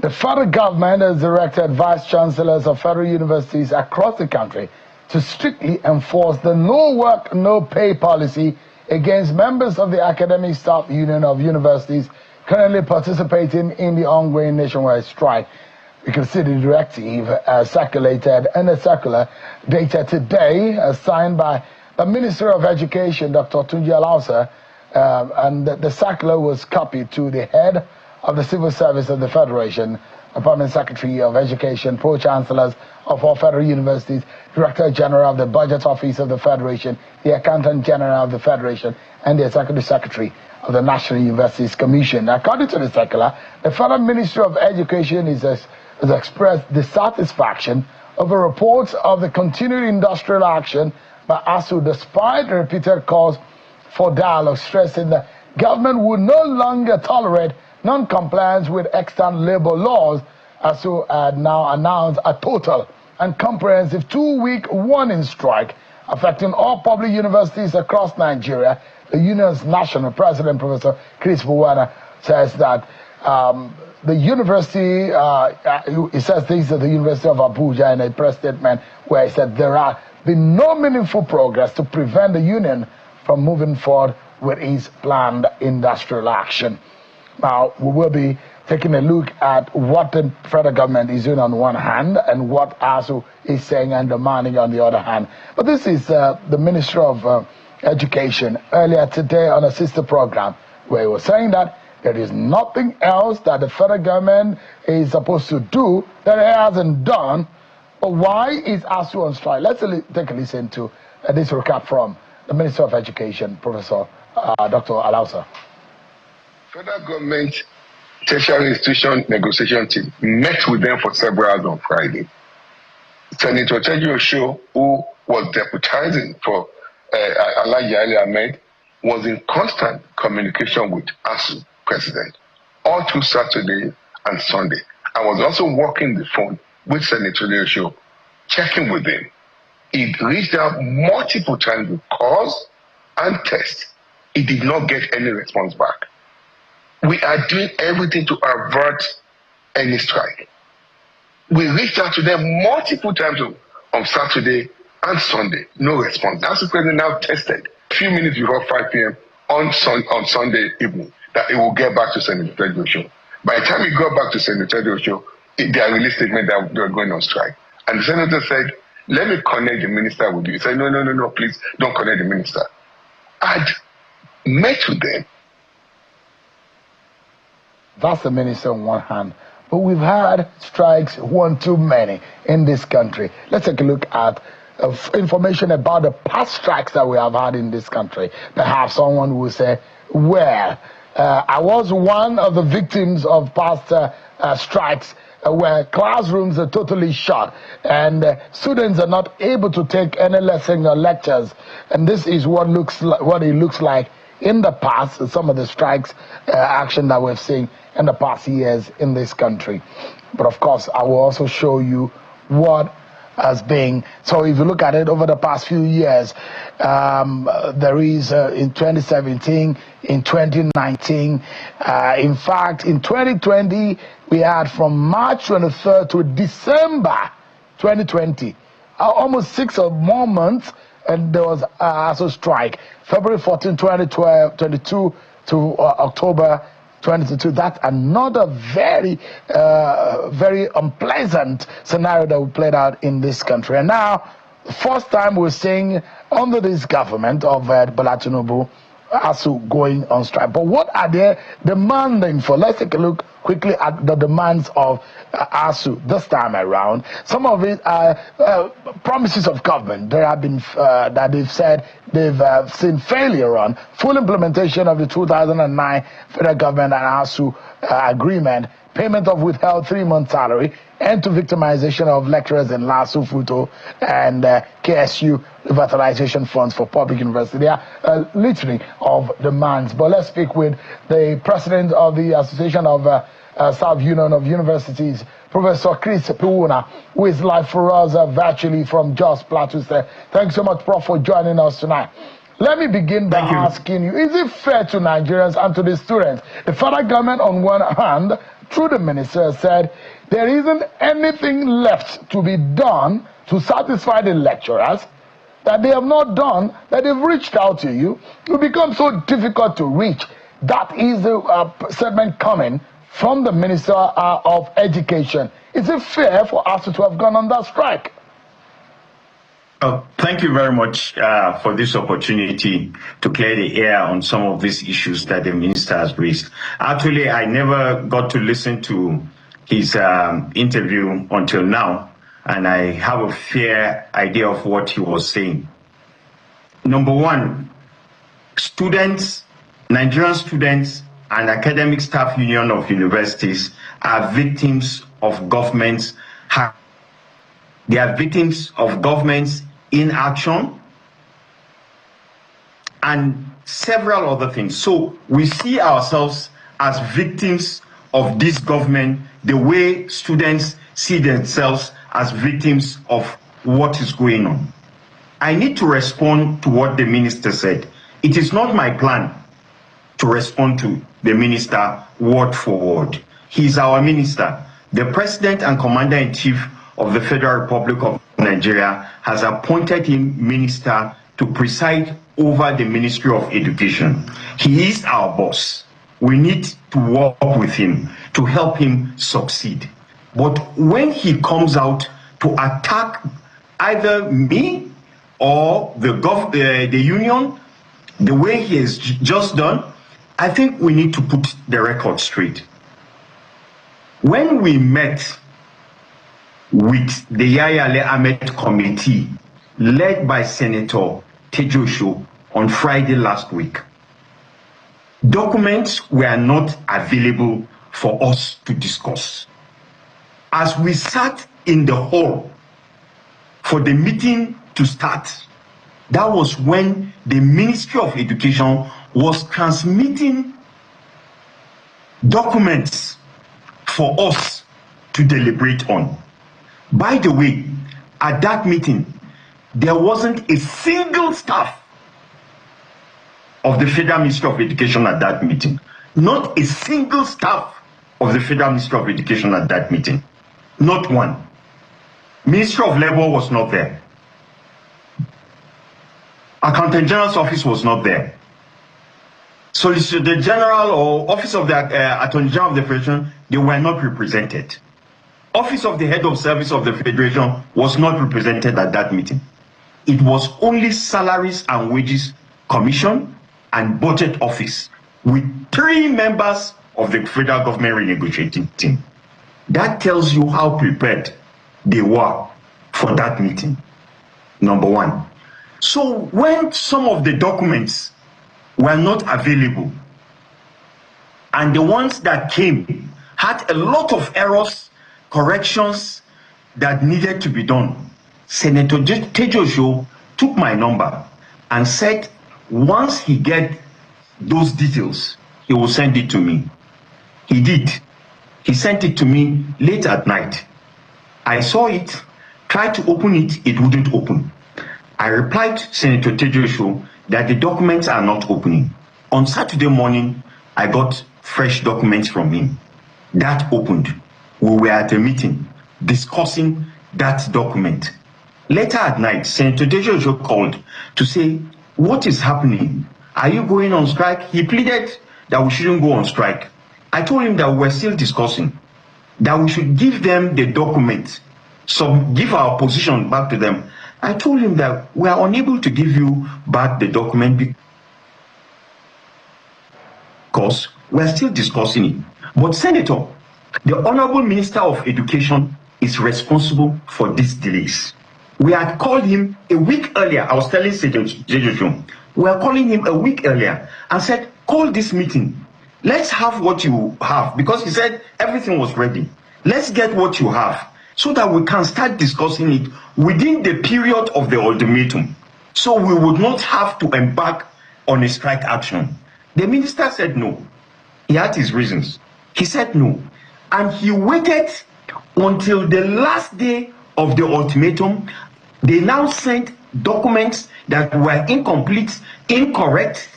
The federal government has directed vice chancellors of federal universities across the country to strictly enforce the no work, no pay policy against members of the Academic Staff Union of Universities currently participating in the ongoing nationwide strike. You can see the directive circulated in a circular dated today, signed by the Minister of Education, Dr. Tunji Alausa, and the circular was copied to the head of the Civil Service of the Federation, the Permanent Secretary of Education, Pro-Chancellors of all federal universities, Director General of the Budget Office of the Federation, the Accountant General of the Federation, and the Executive Secretary of the National Universities Commission. According to the circular, the Federal Ministry of Education has expressed dissatisfaction over reports of the continued industrial action by ASUU despite repeated calls for dialogue, stressing the government would no longer tolerate non-compliance with extant labor laws. ASUU had now announced a total and comprehensive 2-week warning strike affecting all public universities across Nigeria. The union's national president, Professor Chris Buwana, says that the university, he says this at the University of Abuja in a press statement where he said there has been no meaningful progress to prevent the union from moving forward with its planned industrial action. Now, we will be taking a look at what the federal government is doing on one hand and what ASUU is saying and demanding on the other hand. But this is the Minister of Education earlier today on a sister program where he was saying that there is nothing else that the federal government is supposed to do that it hasn't done. But why is ASUU on strike? Let's take a listen to this recap from the Minister of Education, Professor Dr. Alausa. Federal government tertiary institution negotiation team met with them for several hours on Friday. Senator Teji Osho, who was deputizing for Alhaji Ali Ahmed, was in constant communication with ASUU president all through Saturday and Sunday. I was also working the phone with Senator Osho, checking with him. He reached out multiple times with calls and tests. He did not get any response back. We are doing everything to avert any strike. We reached out to them multiple times on Saturday and Sunday. No response. That's the president now tested a few minutes before 5 p.m. on Sunday evening that it will get back to Senator Osho. By the time he got back to Senator Osho, they released a statement that they were going on strike. And the senator said, let me connect the minister with you. He said, no, please don't connect the minister. I'd met with them. That's the minister on one hand. But we've had strikes one too many in this country. Let's take a look at information about the past strikes that we have had in this country. Perhaps someone will say, well, I was one of the victims of past strikes where classrooms are totally shut and students are not able to take any lesson or lectures. And this is what it looks like in the past, some of the strikes action that we've seen in the past years in this country. But of course, I will also show you what has been. So if you look at it over the past few years, there is in 2017, in 2019, in fact, in 2020, we had from March 23rd to December 2020, almost 6 or more months, and there was ASUU strike. February 14, 2022 to October 2022. That's another very, very unpleasant scenario that we played out in this country. And now, the first time we're seeing under this government of Bola Tinubu, ASUU going on strike. But what are they demanding for? Let's take a look quickly at the demands of ASUU this time around. Some of it are promises of government. There have been that they've said they've seen failure on full implementation of the 2009 federal government and ASUU agreement, payment of withheld 3-month salary, end to victimization of lecturers in LASU, FUTO, and KSU revitalization funds for public university. There are literally of demands. But let's speak with the president of the Association of Staff Union of Universities, Professor Chris Buwana, who is live for us virtually from Jos Plateau State. Thanks so much, Prof, for joining us tonight. Let me begin by asking you, is it fair to Nigerians and to the students? The federal government, on one hand, through the minister, said there isn't anything left to be done to satisfy the lecturers, that they have not done, that they've reached out to you. You become so difficult to reach. That is the statement coming from the Minister of Education. Is it fair for us to have gone on that strike? Thank you very much for this opportunity to clear the air on some of these issues that the minister has raised. Actually, I never got to listen to his interview until now, and I have a fair idea of what he was saying. Number one, Nigerian students and academic staff union of universities are victims of governments. They are victims of government's inaction and several other things. So we see ourselves as victims of this government the way students see themselves as victims of what is going on. I need to respond to what the minister said. It is not my plan to respond to the minister word for word. He is our minister. The President and Commander-in-Chief of the Federal Republic of Nigeria has appointed him minister to preside over the Ministry of Education. He is our boss. We need to work with him to help him succeed. But when he comes out to attack either me or the union, the way he has just done, I think we need to put the record straight. When we met with the Yayale Ahmed Committee, led by Senator Tejosho on Friday last week, documents were not available for us to discuss. As we sat in the hall for the meeting to start, that was when the Ministry of Education was transmitting documents for us to deliberate on. By the way, at that meeting, there wasn't a single staff of the Federal Ministry of Education at that meeting. Not a single staff of the Federal Ministry of Education at that meeting. Not one. Ministry of Labor was not there. Accountant General's office was not there. Solicitor General or Office of the Attorney General of the Federation, they were not represented. Office of the Head of Service of the Federation was not represented at that meeting. It was only Salaries and Wages Commission and Budget Office with 3 members of the federal government renegotiating team. That tells you how prepared they were for that meeting, number one. So when some of the documents were not available, and the ones that came had a lot of errors, corrections that needed to be done, Senator Tejosho took my number and said once he get those details, he will send it to me. He did. He sent it to me late at night. I saw it, tried to open it, it wouldn't open. I replied to Senator Tejosho that the documents are not opening. On Saturday morning, I got fresh documents from him. That opened. We were at a meeting discussing that document. Later at night, Senator Tejosho called to say, what is happening? Are you going on strike? He pleaded that we shouldn't go on strike. I told him that we were still discussing, that we should give them the document, so give our position back to them. I told him that we are unable to give you back the document because we are still discussing it. But Senator, the Honorable Minister of Education is responsible for these delays. We had called him a week earlier. I was telling Senator, we are calling him a week earlier and said, call this meeting. Let's have what you have, because he said everything was ready. Let's get what you have so that we can start discussing it within the period of the ultimatum, so we would not have to embark on a strike action. The minister said no. He had his reasons. He said no. And he waited until the last day of the ultimatum. They now sent documents that were incomplete, incorrect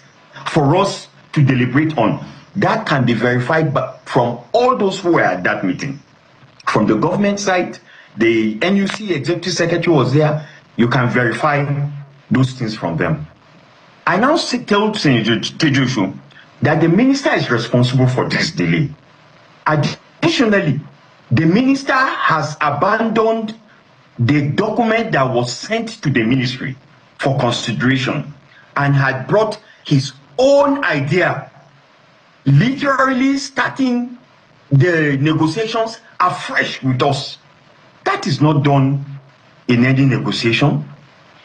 for us to deliberate on. That can be verified from all those who were at that meeting. From the government side, the NUC executive secretary was there. You can verify those things from them. I now tell Senator Tejuosho that the minister is responsible for this delay. Additionally, the minister has abandoned the document that was sent to the ministry for consideration and had brought his own idea, literally starting the negotiations afresh with us. That is not done in any negotiation.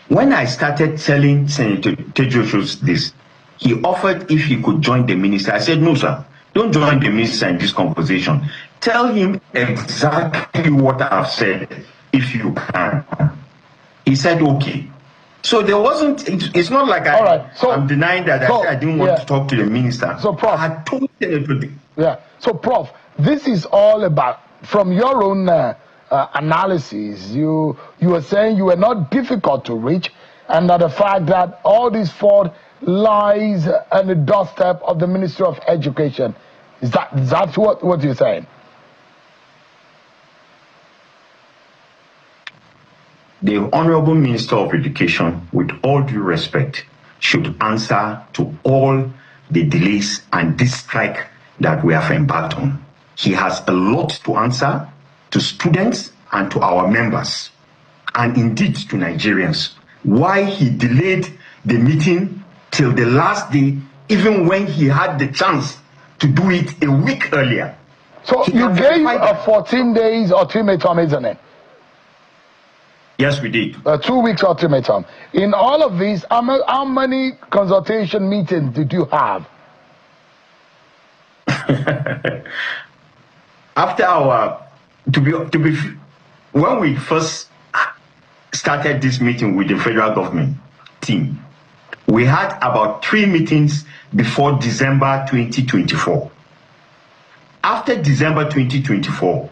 When I started telling Senator Tejuosho this, he offered if he could join the minister. I said, no, sir, don't join the minister in this conversation. Tell him exactly what I've said, if you can. He said, okay. So there wasn't, it's not like I'm denying that I didn't want to talk to the minister. So, Prof, I told Senator. Yeah. So, Prof, this is all about, from your own analysis, you were saying you were not difficult to reach, and that the fact that all this fraud lies on the doorstep of the Ministry of Education. Is that what you're saying? The Honorable Minister of Education, with all due respect, should answer to all the delays and this strike that we have embarked on. He has a lot to answer to students and to our members, and indeed to Nigerians. Why he delayed the meeting till the last day, even when he had the chance to do it a week earlier. So you gave a 14 days ultimatum, isn't it? Yes, we did. 2 weeks ultimatum. In all of these, how many consultation meetings did you have? After our, when we first started this meeting with the federal government team, we had about 3 meetings before December 2024. After December 2024,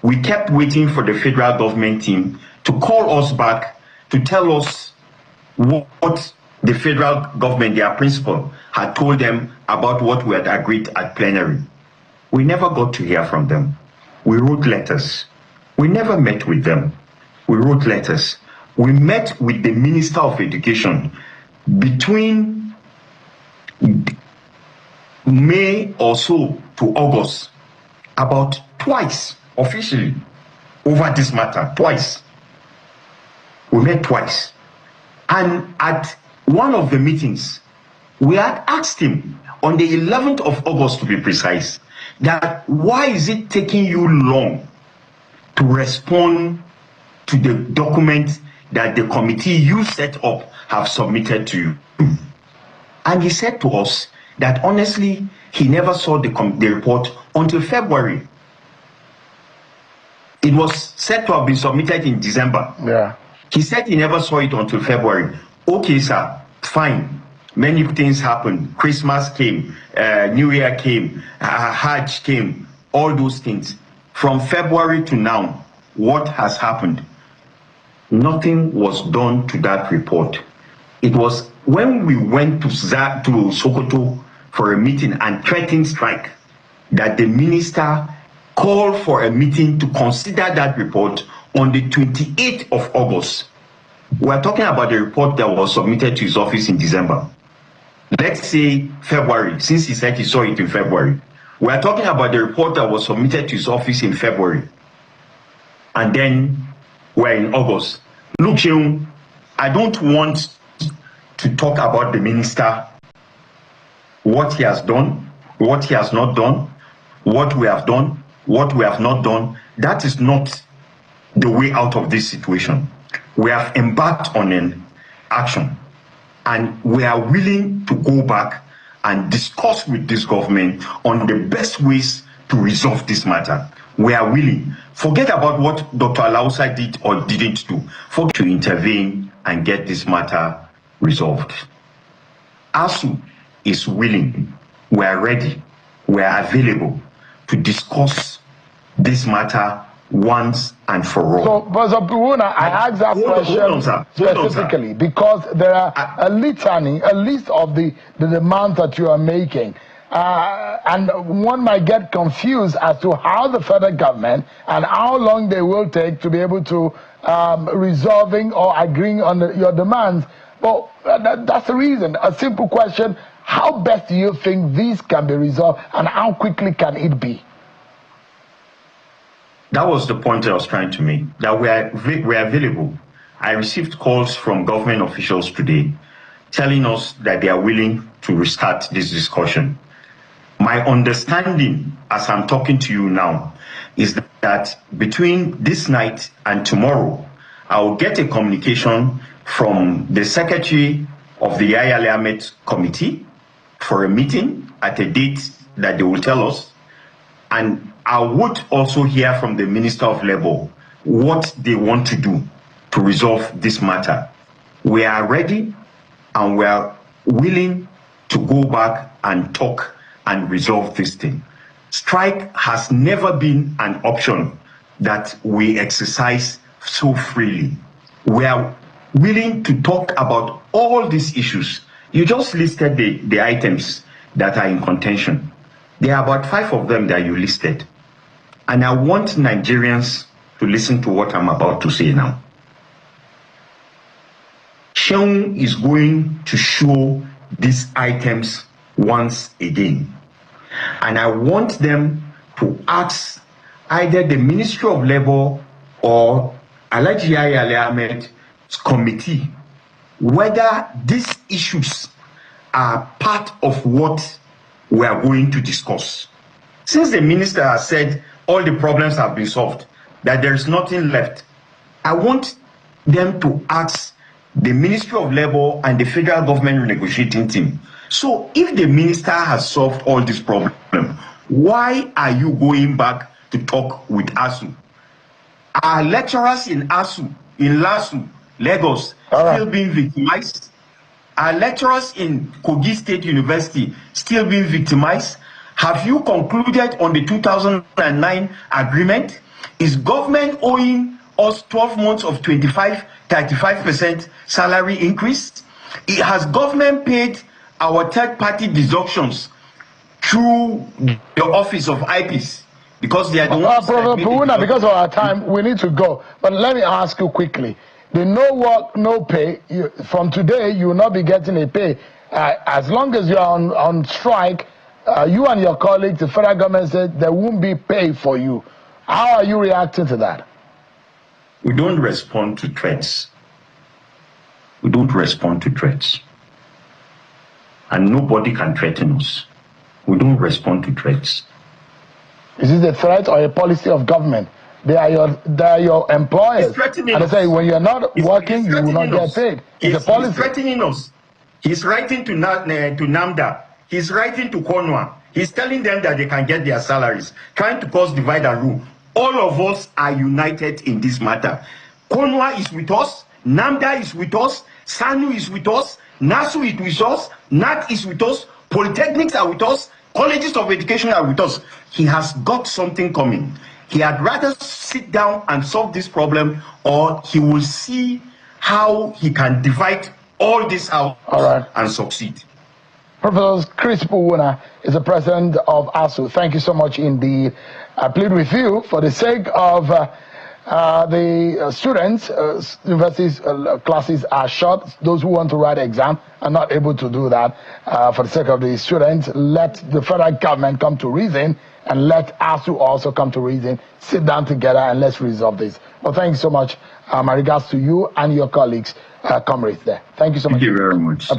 we kept waiting for the federal government team to call us back to tell us what the federal government, their principal, had told them about what we had agreed at plenary. We never got to hear from them. We wrote letters. We never met with them. We wrote letters. We met with the Minister of Education between May or so to August, about twice officially over this matter, twice. We met twice. And at one of the meetings, we had asked him on the 11th of August, to be precise, that why is it taking you long to respond to the document that the committee you set up have submitted to you? And he said to us that honestly, he never saw the report until February. It was said to have been submitted in December. Yeah. He said he never saw it until February. Okay, sir, fine. Many things happened. Christmas came, New Year came, Hajj came, all those things. From February to now, what has happened? Nothing was done to that report. It was when we went to Sokoto for a meeting and threatened strike that the minister called for a meeting to consider that report on the 28th of August. We're talking about the report that was submitted to his office in December. Let's say February, since he said he saw it in February. We're talking about the report that was submitted to his office in February. And then we're in August. Look, Sheung, I don't want to talk about the minister, what he has done, what he has not done, what we have done, what we have not done. That is not the way out of this situation. We have embarked on an action, and we are willing to go back and discuss with this government on the best ways to resolve this matter. We are willing. Forget about what Dr. Alausa did or didn't do. For to intervene and get this matter resolved. ASUU is willing. We are ready. We are available to discuss this matter once and for all. So, Professor Puwuna, I asked that question specifically because there are a litany, a list of the demands that you are making. And one might get confused as to how the federal government and how long they will take to be able to resolving or agreeing on your demands. Well, that's the reason. A simple question: how best do you think these can be resolved, and how quickly can it be? That was the point I was trying to make, that we are available. I received calls from government officials today telling us that they are willing to restart this discussion. My understanding, as I'm talking to you now, is that between this night and tomorrow, I will get a communication from the secretary of the Yaya Ahmed committee for a meeting at a date that they will tell us. And I would also hear from the Minister of Labour what they want to do to resolve this matter. We are ready and we are willing to go back and talk and resolve this thing. Strike has never been an option that we exercise so freely. We are willing to talk about all these issues. You just listed the items that are in contention. There are about 5 of them that you listed. And I want Nigerians to listen to what I'm about to say now. Sheung is going to show these items once again. And I want them to ask either the Ministry of Labour or Alhaji Yaya Ahmed's committee whether these issues are part of what we are going to discuss. Since the minister has said all the problems have been solved, that there is nothing left, I want them to ask the Ministry of Labour and the federal government negotiating team. So if the minister has solved all these problems, why are you going back to talk with ASUU? Are lecturers in ASUU, in LASU, Lagos, still being victimized? Are lecturers in Kogi State University still being victimized? Have you concluded on the 2009 agreement? Is government owing us 12 months of 35% salary increase? Has government paid our third-party deductions through the office of IPs? Because they are the ones. Puwuna, because of our time, we need to go. But let me ask you quickly. The no work, no pay, from today, you will not be getting a pay. As long as you are on strike, you and your colleagues, the federal government said there won't be pay for you. How are you reacting to that? We don't respond to threats. We don't respond to threats. And nobody can threaten us. We don't respond to threats. Is this a threat or a policy of government? They are your employers. And they say when you're not working, you will not get paid. It's a policy. He's threatening us. He's writing to NAMDA. He's writing to Konwa. He's telling them that they can get their salaries, trying to cause divide and rule. All of us are united in this matter. Konwa is with us. NAMDA is with us. SANU is with us. NASU is with us. NAT is with us. Polytechnics are with us. Colleges of education are with us. He has got something coming. He had rather sit down and solve this problem, or he will see how he can divide all this out and succeed. Professor Chris Puwuna is the president of ASUU. Thank you so much indeed. I plead with you for the sake of the students, universities classes are short. Those who want to write exam are not able to do that. For the sake of the students, let the federal government come to reason and let ASUU also come to reason. Sit down together and let's resolve this. Well, thank you so much. My regards to you and your colleagues, comrades there. Thank you so much. Thank you very much.